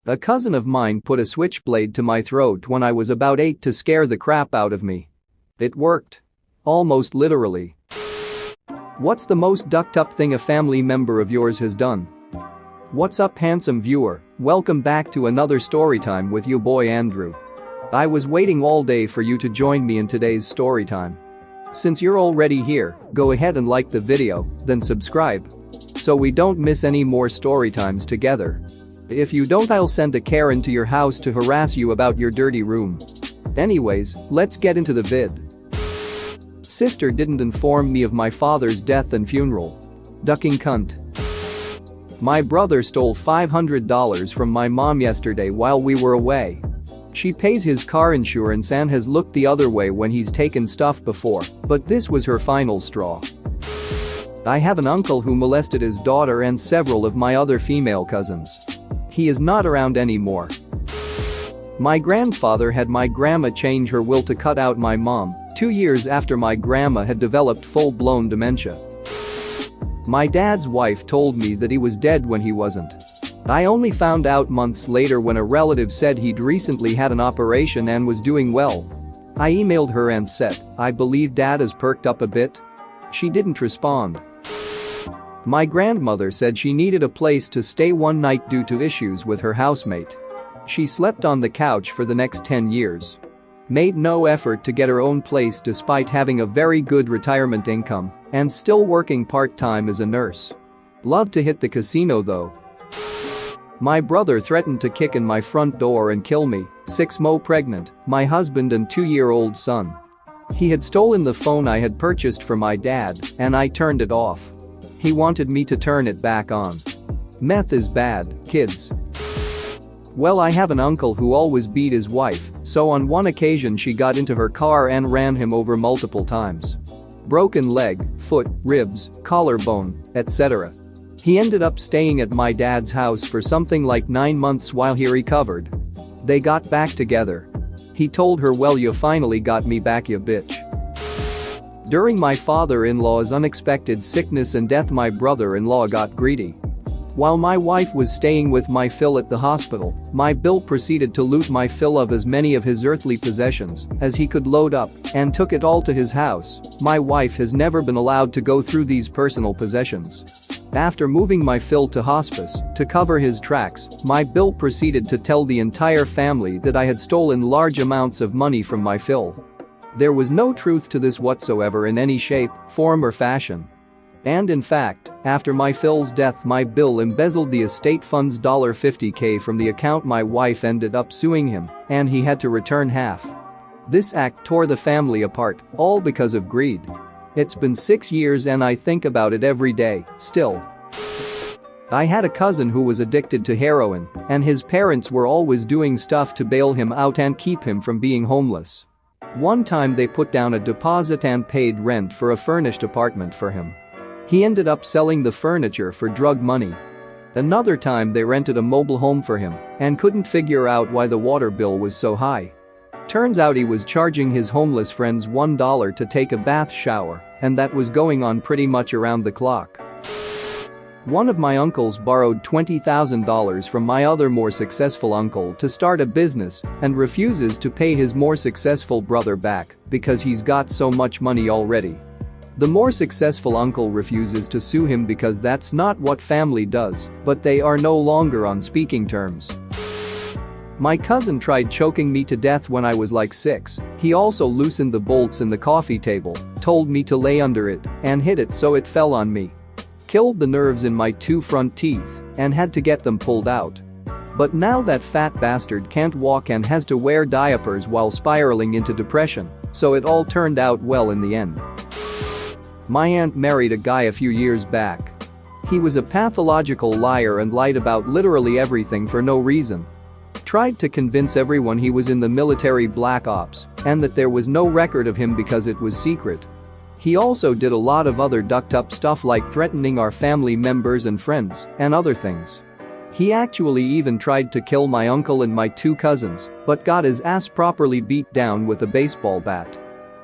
A cousin of mine put a switchblade to my throat when I was about 8 to scare the crap out of me. It worked. Almost literally. What's the most ducked up thing a family member of yours has done? What's up, handsome viewer? Welcome back to another storytime with you boy Andrew. I was waiting all day for you to join me in today's storytime. Since you're already here, go ahead and like the video, then subscribe. So we don't miss any more storytimes together. If you don't, I'll send a Karen to your house to harass you about your dirty room. Anyways, let's get into the vid. Sister didn't inform me of my father's death and funeral. Ducking cunt. My brother stole $500 from my mom yesterday while we were away. She pays his car insurance and has looked the other way when he's taken stuff before, but this was her final straw. I have an uncle who molested his daughter and several of my other female cousins. He is not around anymore. My grandfather had my grandma change her will to cut out my mom 2 years after my grandma had developed full-blown dementia. My dad's wife told me that he was dead when he wasn't. I only found out months later when a relative said he'd recently had an operation and was doing well. I emailed her and said, "I believe Dad has perked up a bit." She didn't respond. My grandmother said she needed a place to stay one night due to issues with her housemate. She slept on the couch for the next 10 years. Made no effort to get her own place despite having a very good retirement income and still working part-time as a nurse. Loved to hit the casino though. My brother threatened to kick in my front door and kill me, 6 pregnant, my husband and 2-year-old son. He had stolen the phone I had purchased for my dad, and I turned it off. He wanted me to turn it back on. Meth is bad, kids. Well, I have an uncle who always beat his wife, so on one occasion she got into her car and ran him over multiple times. Broken leg, foot, ribs, collarbone, etc. He ended up staying at my dad's house for something like 9 months while he recovered. They got back together. He told her, "Well, you finally got me back, you bitch." During my father-in-law's unexpected sickness and death, my brother-in-law got greedy. While my wife was staying with my Phil at the hospital, my Bill proceeded to loot my Phil of as many of his earthly possessions as he could load up and took it all to his house. My wife has never been allowed to go through these personal possessions. After moving my Phil to hospice to cover his tracks, my Bill proceeded to tell the entire family that I had stolen large amounts of money from my Phil. There was no truth to this whatsoever in any shape, form or fashion. And in fact, after my Phil's death, my Bill embezzled the estate fund's $50K from the account. My wife ended up suing him, and he had to return half. This act tore the family apart, all because of greed. It's been 6 years and I think about it every day, still. I had a cousin who was addicted to heroin, and his parents were always doing stuff to bail him out and keep him from being homeless. One time they put down a deposit and paid rent for a furnished apartment for him. He ended up selling the furniture for drug money. Another time they rented a mobile home for him and couldn't figure out why the water bill was so high. Turns out he was charging his homeless friends $1 to take a bath shower, and that was going on pretty much around the clock. One of my uncles borrowed $20,000 from my other more successful uncle to start a business and refuses to pay his more successful brother back because he's got so much money already. The more successful uncle refuses to sue him because that's not what family does, but they are no longer on speaking terms. My cousin tried choking me to death when I was like 6. He also loosened the bolts in the coffee table, told me to lay under it, and hit it so it fell on me. Killed the nerves in my 2 front teeth and had to get them pulled out. But now that fat bastard can't walk and has to wear diapers while spiraling into depression, so it all turned out well in the end. My aunt married a guy a few years back. He was a pathological liar and lied about literally everything for no reason. Tried to convince everyone he was in the military black ops and that there was no record of him because it was secret. He also did a lot of other ducked up stuff like threatening our family members and friends and other things. He actually even tried to kill my uncle and my 2 cousins, but got his ass properly beat down with a baseball bat.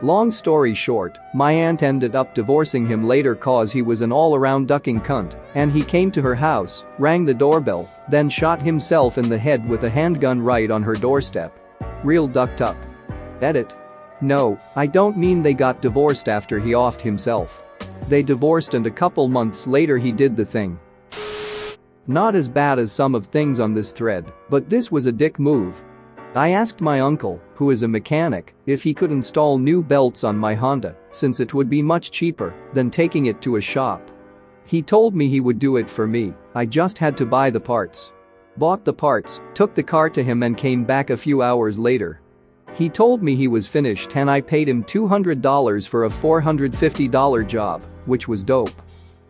Long story short, my aunt ended up divorcing him later cause he was an all-around ducking cunt, and he came to her house, rang the doorbell, then shot himself in the head with a handgun right on her doorstep. Real ducked up. Edit. No, I don't mean they got divorced after he offed himself. They divorced and a couple months later he did the thing. Not as bad as some of things on this thread, but this was a dick move. I asked my uncle, who is a mechanic, if he could install new belts on my Honda, since it would be much cheaper than taking it to a shop. He told me he would do it for me, I just had to buy the parts. Bought the parts, took the car to him and came back a few hours later. He told me he was finished and I paid him $200 for a $450 job, which was dope.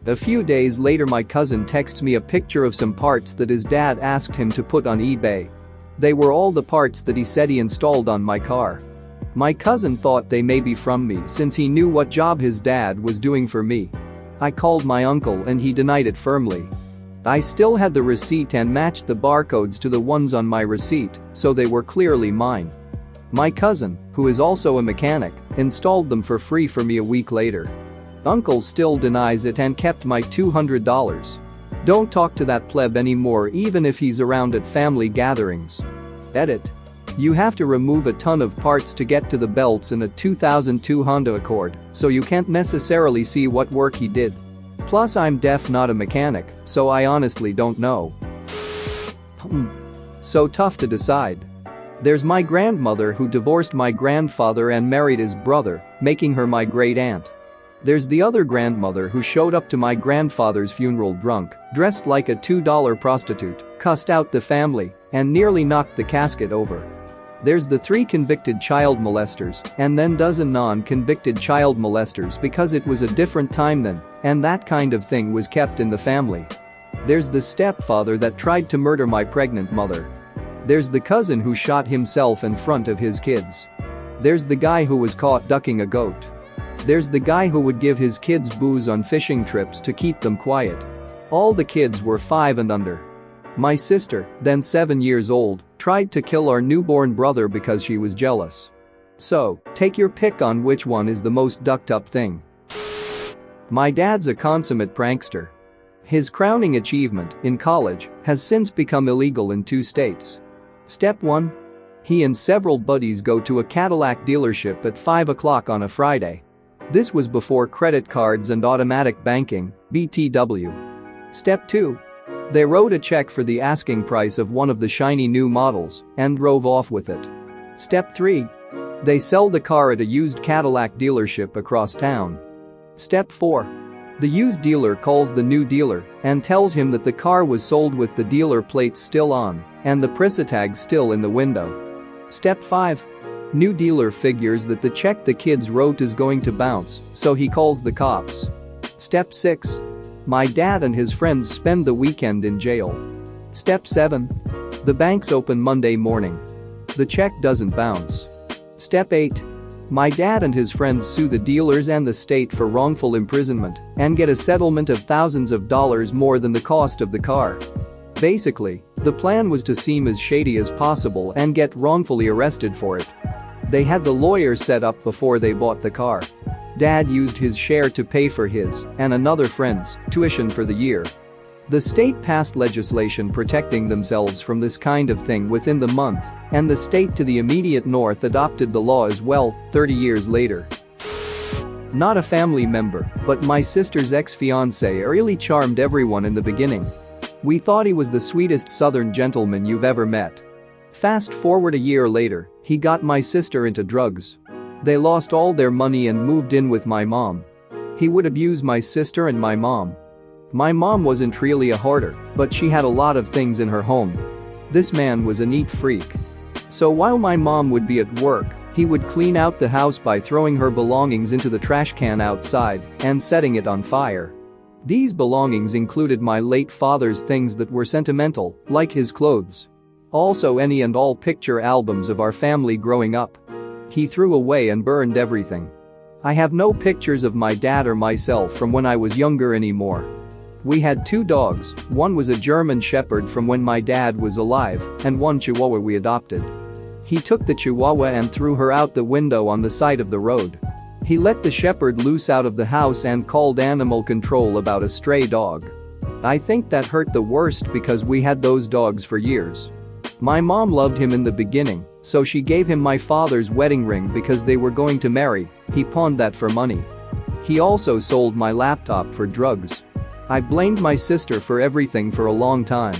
A few days later my cousin texts me a picture of some parts that his dad asked him to put on eBay. They were all the parts that he said he installed on my car. My cousin thought they may be from me since he knew what job his dad was doing for me. I called my uncle and he denied it firmly. I still had the receipt and matched the barcodes to the ones on my receipt, so they were clearly mine. My cousin, who is also a mechanic, installed them for free for me a week later. Uncle still denies it and kept my $200. Don't talk to that pleb anymore even if he's around at family gatherings. Edit. You have to remove a ton of parts to get to the belts in a 2002 Honda Accord, so you can't necessarily see what work he did. Plus I'm deaf, not a mechanic, so I honestly don't know. So tough to decide. There's my grandmother who divorced my grandfather and married his brother, making her my great aunt. There's the other grandmother who showed up to my grandfather's funeral drunk, dressed like a $2 prostitute, cussed out the family, and nearly knocked the casket over. There's the 3 convicted child molesters, and then dozen non-convicted child molesters because it was a different time then, and that kind of thing was kept in the family. There's the stepfather that tried to murder my pregnant mother. There's the cousin who shot himself in front of his kids. There's the guy who was caught ducking a goat. There's the guy who would give his kids booze on fishing trips to keep them quiet. All the kids were 5 and under. My sister, then 7 years old, tried to kill our newborn brother because she was jealous. So, take your pick on which one is the most ducked up thing. My dad's a consummate prankster. His crowning achievement, in college, has since become illegal in 2 states. Step 1. He and several buddies go to a Cadillac dealership at 5 o'clock on a Friday. This was before credit cards and automatic banking, BTW. Step 2. They wrote a check for the asking price of one of the shiny new models and drove off with it. Step 3. They sell the car at a used Cadillac dealership across town. Step 4. The used dealer calls the new dealer and tells him that the car was sold with the dealer plates still on and the price tag still in the window. Step 5. New dealer figures that the check the kids wrote is going to bounce, so he calls the cops. Step 6. My dad and his friends spend the weekend in jail. Step 7. The banks open Monday morning. The check doesn't bounce. Step 8. My dad and his friends sue the dealers and the state for wrongful imprisonment and get a settlement of thousands of dollars more than the cost of the car. Basically, the plan was to seem as shady as possible and get wrongfully arrested for it. They had the lawyer set up before they bought the car. Dad used his share to pay for his and another friend's tuition for the year. The state passed legislation protecting themselves from this kind of thing within the month, and the state to the immediate north adopted the law as well, 30 years later. Not a family member, but my sister's ex-fiancé really charmed everyone in the beginning. We thought he was the sweetest southern gentleman you've ever met. Fast forward a year later, he got my sister into drugs. They lost all their money and moved in with my mom. He would abuse my sister and my mom. My mom wasn't really a hoarder, but she had a lot of things in her home. This man was a neat freak. So while my mom would be at work, he would clean out the house by throwing her belongings into the trash can outside and setting it on fire. These belongings included my late father's things that were sentimental, like his clothes. Also any and all picture albums of our family growing up. He threw away and burned everything. I have no pictures of my dad or myself from when I was younger anymore. We had 2 dogs, one was a German Shepherd from when my dad was alive, and one Chihuahua we adopted. He took the Chihuahua and threw her out the window on the side of the road. He let the shepherd loose out of the house and called animal control about a stray dog. I think that hurt the worst because we had those dogs for years. My mom loved him in the beginning, so she gave him my father's wedding ring because they were going to marry. He pawned that for money. He also sold my laptop for drugs. I blamed my sister for everything for a long time.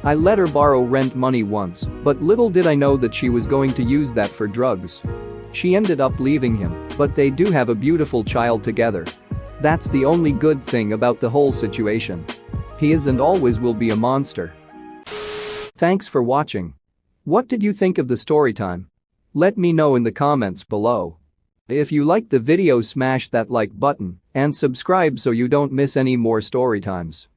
I let her borrow rent money once, but little did I know that she was going to use that for drugs. She ended up leaving him, but they do have a beautiful child together. That's the only good thing about the whole situation. He is and always will be a monster. Thanks for watching. What did you think of the story time? Let me know in the comments below. If you liked the video, smash that like button and subscribe so you don't miss any more story times.